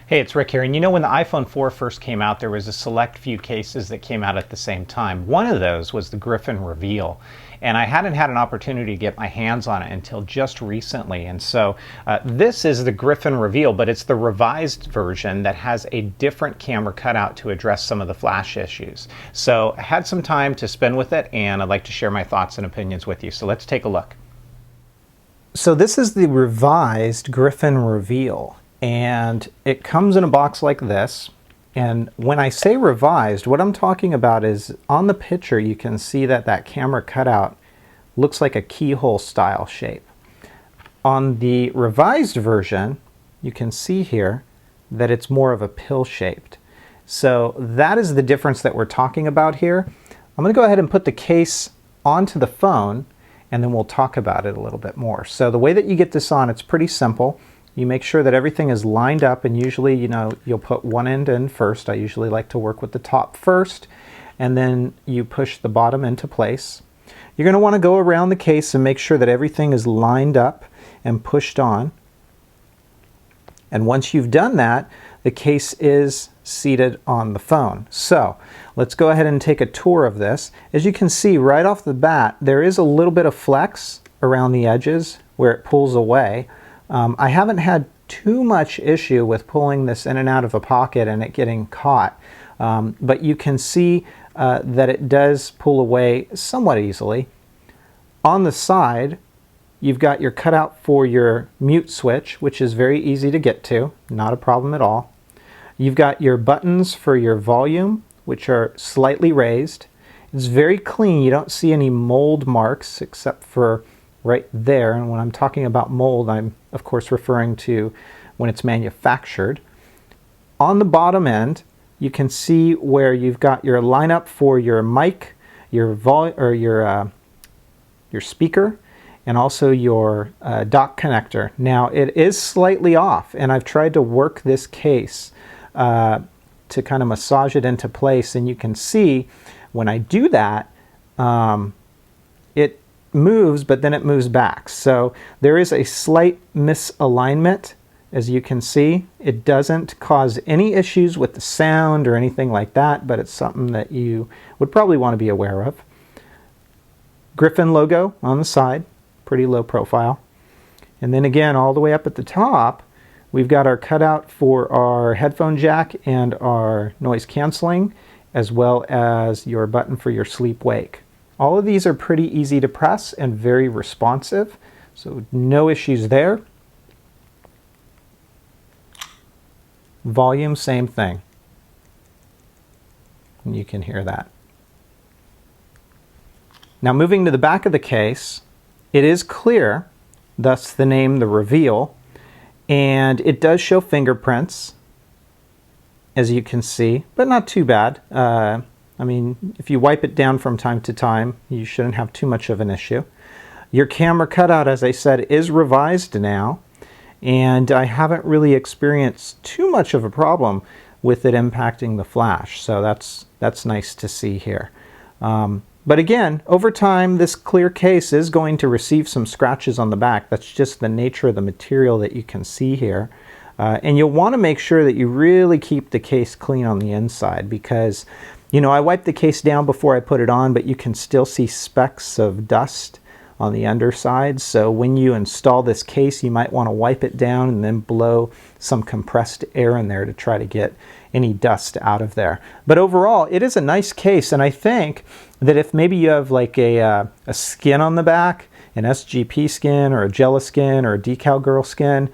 Hey, it's Rick here. And you know, when the iPhone 4 first came out, there was a select few cases that came out at the same time. One of those was the Griffin Reveal. And I hadn't had an opportunity to get my hands on it until just recently. And so this is the Griffin Reveal, but it's the revised version that has a different camera cutout to address some of the flash issues. So I had some time to spend with it, and I'd like to share my thoughts and opinions with you. So let's take a look. So this is the revised Griffin Reveal. And it comes in a box like this. And when I say revised, what I'm talking about is on the picture you can see that that camera cutout looks like a keyhole style shape. On the revised version, you can see here that it's more of a pill shaped. So that is the difference that we're talking about here. I'm going to go ahead and put the case onto the phone, and then we'll talk about it a little bit more. So the way that you get this on, it's pretty simple. You make sure that everything is lined up, and usually, you'll put one end in first. I usually like to work with the top first, and then you push the bottom into place. You're going to want to go around the case and make sure that everything is lined up and pushed on. And once you've done that, the case is seated on the phone. So let's go ahead and take a tour of this. As you can see right off the bat, there is a little bit of flex around the edges where it pulls away. I haven't had too much issue with pulling this in and out of a pocket and it getting caught, but you can see that it does pull away somewhat easily. On the side, you've got your cutout for your mute switch, which is very easy to get to, not a problem at all. You've got your buttons for your volume, which are slightly raised. It's very clean. You don't see any mold marks except for right there. And when I'm talking about mold, I'm of course referring to when it's manufactured. On the bottom end, you can see where you've got your lineup for your mic, your speaker, and also your dock connector. Now it is slightly off, and I've tried to work this case to kind of massage it into place, and you can see when I do that, it moves, but then it moves back. So there is a slight misalignment, as you can see. It doesn't cause any issues with the sound or anything like that, but it's something that you would probably want to be aware of. Griffin logo on the side, pretty low profile. And then again, all the way up at the top, we've got our cutout for our headphone jack and our noise canceling, as well as your button for your sleep wake. All of these are pretty easy to press and very responsive, so no issues there. Volume, same thing. And you can hear that. Now moving to the back of the case, it is clear, thus the name, the Reveal, and it does show fingerprints, as you can see, but not too bad. I mean, if you wipe it down from time to time, you shouldn't have too much of an issue. Your camera cutout, as I said, is revised now, and I haven't really experienced too much of a problem with it impacting the flash, so that's nice to see here. But again, over time, this clear case is going to receive some scratches on the back. That's just the nature of the material that you can see here. And you'll want to make sure that you really keep the case clean on the inside, because I wiped the case down before I put it on, but you can still see specks of dust on the underside. So when you install this case, you might want to wipe it down and then blow some compressed air in there to try to get any dust out of there. But overall, it is a nice case, and I think that if maybe you have like a skin on the back, an SGP skin or a Gela skin or a Decal Girl skin,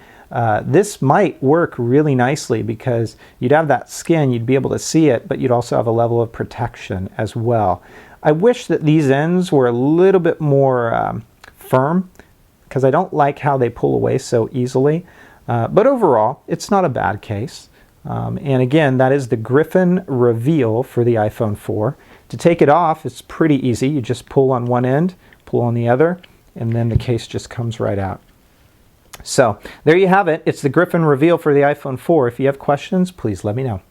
this might work really nicely, because you'd have that skin, you'd be able to see it, but you'd also have a level of protection as well. I wish that these ends were a little bit more firm, because I don't like how they pull away so easily. But overall, it's not a bad case. And again, that is the Griffin Reveal for the iPhone 4. To take it off, it's pretty easy. You just pull on one end, pull on the other, and then the case just comes right out. So there you have it. It's the Griffin Reveal for the iPhone 4. If you have questions, please let me know.